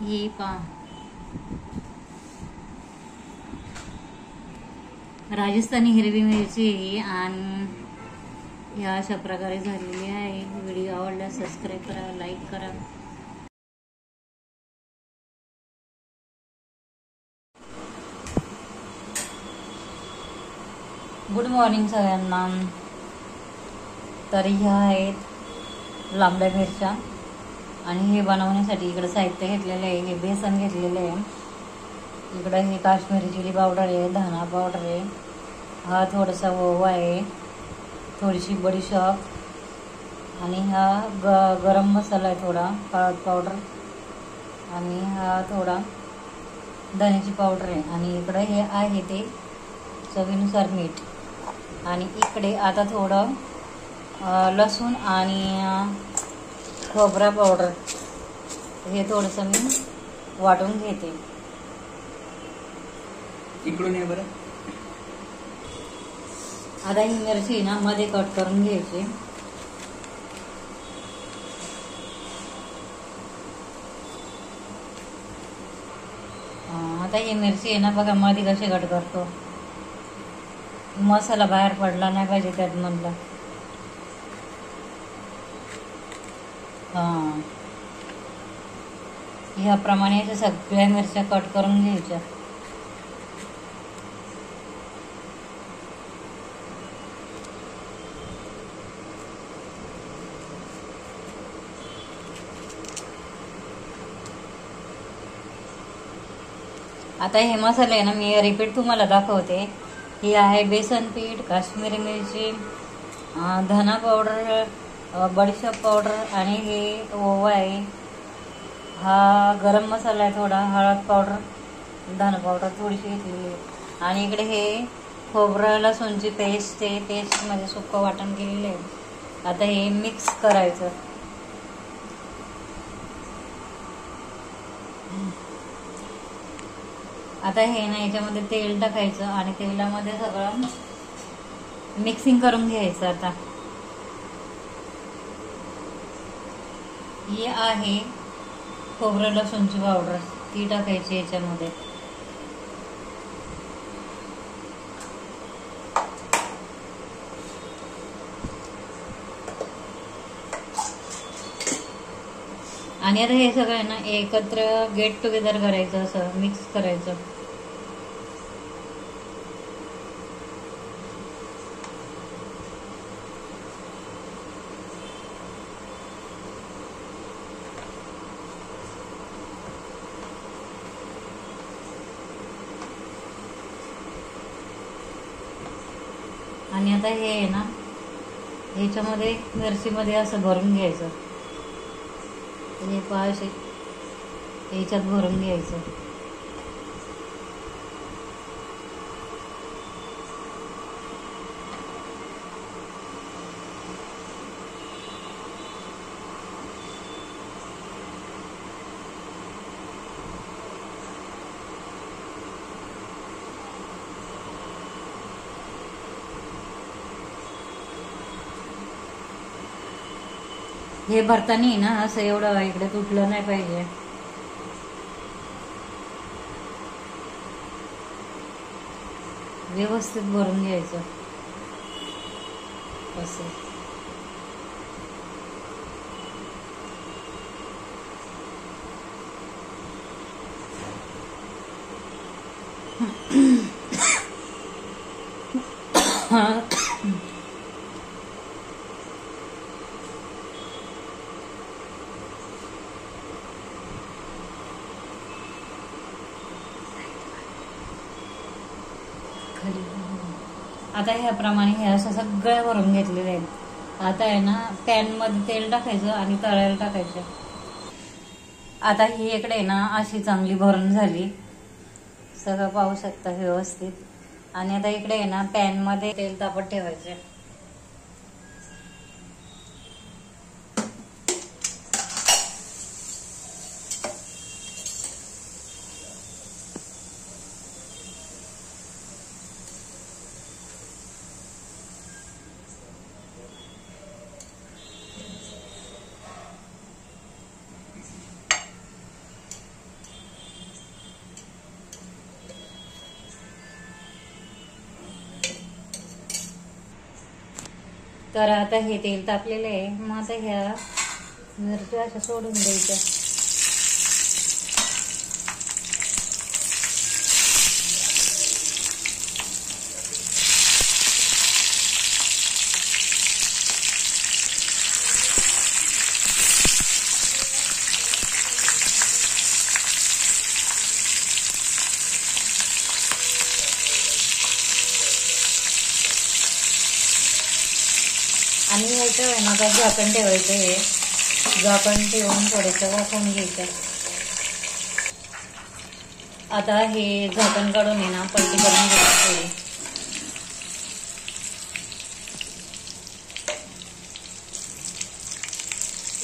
ही पा राजस्थानी हिरवी मिरची आणि ह्या अशा प्रकारे झालेली आहे. व्हिडिओ आवडल्यास सबस्क्राईब करा, लाईक करा. गुड मॉर्निंग सगळ्यांना. तर ह्या आहेत लांबड्या मिरच्या आणि हे बनवण्यासाठी इकडे साहित्य घेतलेलं आहे. हे बेसन घेतलेलं आहे. इकडे हे काश्मीरी चिली पावडर आहे, धना पावडर आहे, हा थोडासा ओवा आहे, थोडीशी बडीशेप आणि हा गरम मसाला आहे, थोडा हळद पावडर आणि हा थोडा धण्याची पावडर आहे. आणि इकडे हे आहे ते चवीनुसार मीठ. आणि इकडे आता थोडं लसूण आणि खोबरा पावडर हे थोडंसं मी वाटून घेते. इकडून ये बरं. आता ही मिरची ना मध्ये कट करून घ्यायची. आता ही मिरची आहे ना बघा मध्ये कशी कट करतो. मसाला बाहेर पडला नाही पाहिजे त्यात मधला. ह्याप्रमाणे सगळ्या मिरच्या कट करून घ्यायच्या. आता हे मसाले आहे ना मी रिपीट तुम्हाला दाखवते. ही आहे बेसन पीठ, काश्मीरी मिरची, धना पावडर, बडीशेप पावडर आणि हे ओवा आहे. हा गरम मसाला आहे, थोडा हळद पावडर, धना पावडर थोडीशी घेतलेली आहे. आणि इकडे हे खोबरं लसूणची पेस्ट आहे, पेस्टमध्ये सुक्कं वाटण केलेलं आहे. आता हे मिक्स करायचं. आता हे ना याच्यामध्ये तेल टाकायचं आणि तेलामध्ये सगळं मिक्सिंग करून घ्यायचं. आता ही आहे खोबरं लसूणची पावडर, ती टाकायची याच्यामध्ये. आणि आता हे सगळं ना एकत्र गेट टुगेदर करायचं, असं मिक्स करायचं. आणि आता हे आहे ना ह्याच्यामध्ये मिरचीमध्ये असं भरून घ्यायचं. हे पाशी ह्याच्यात भरून घ्यायचं. हे भरताना ना असं एवढं इकडे तुटलं नाही पाहिजे. व्यवस्थित भरून घ्यायचं असं. आता ह्याप्रमाणे हे असं सगळं भरून घेतलेलं आहे. आता आहे ना पॅन मध्ये तेल टाकायचं आणि तळायला टाकायचं. आता ही इकडे ना अशी चांगली भरून झाली, सगळं पाहू शकता व्यवस्थित. आणि आता इकडे आहे ना पॅन मध्ये तेल तापत ठेवायचे. तर आता हे तेल तापलेलं आहे. मग आता ह्या मिरच्या अशा सोडून द्यायच्या. आणि ह्याचं आहे ना, झाकण ठेवायचं. हे झाकण ठेवून थोडंसं वाफवून घ्यायचं. आता हे झाकण काढून आहे ना पलटी करून घ्यायची थोडी.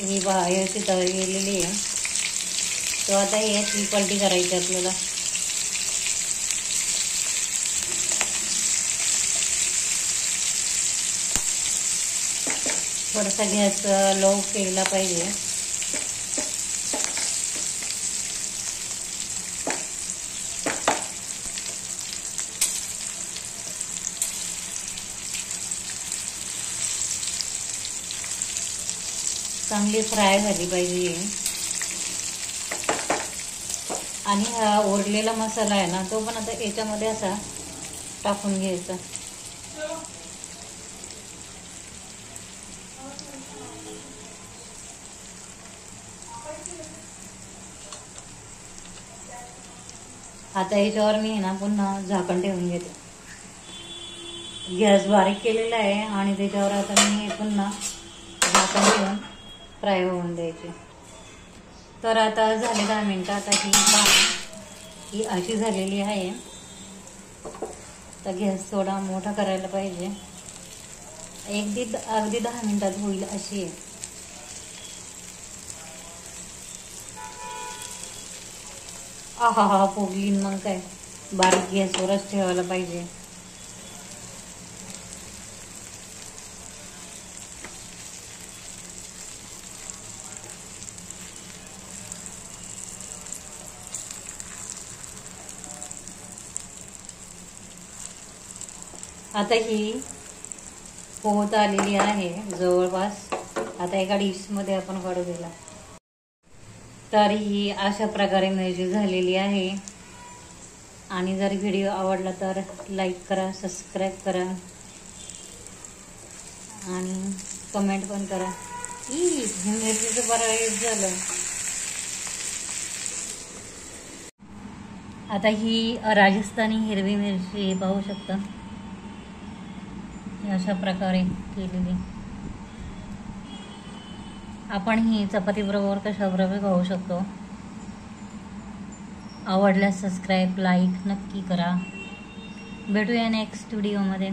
ही बाहेरची तळी गेलेली आहे. तो आता ही पलटी करायची आपल्याला. थोडासा गॅस लो केला पाहिजे. चांगली फ्राय झाली पाहिजे. आणि हा उरलेला मसाला आहे ना, तो पण आता याच्यामध्ये असा टाकून घ्यायचा. आता याच्यावर मी ना पुन्हा झाकण ठेवून घेते. गॅस बारीक केलेला आहे आणि त्याच्यावर आता मी पुन्हा झाकण ठेवून फ्राय होऊन द्यायचे. तर आता झाले 10 मिनिटं. आता ही अशी झालेली आहे. तर गॅस थोडा मोठा करायला पाहिजे. अगदी 10 मिनिटात होईल अशी आहे. हा फुगली. मग काय, बारीक गॅसवरच ठेवायला पाहिजे. आता ही पोहत आलेली आहे जवळपास. आता एका डिशमध्ये आपण काढू दिला. तर ही अशा प्रकारे मिरची झालेली आहे. आणि जर व्हिडिओ आवडला तर लाईक करा, सबस्क्राईब करा आणि कमेंट पण करा. मिरचीचं बरं झालं. आता ही राजस्थानी हिरवी मिरची पाहू शकता, अशा प्रकारे केलेली. आपण ही चपाती बरोबर कशाबरोबर खाऊ शकतो. आवडल्यास सबस्क्राईब, लाईक नक्की करा. भेटूया नेक्स्ट व्हिडिओमध्ये.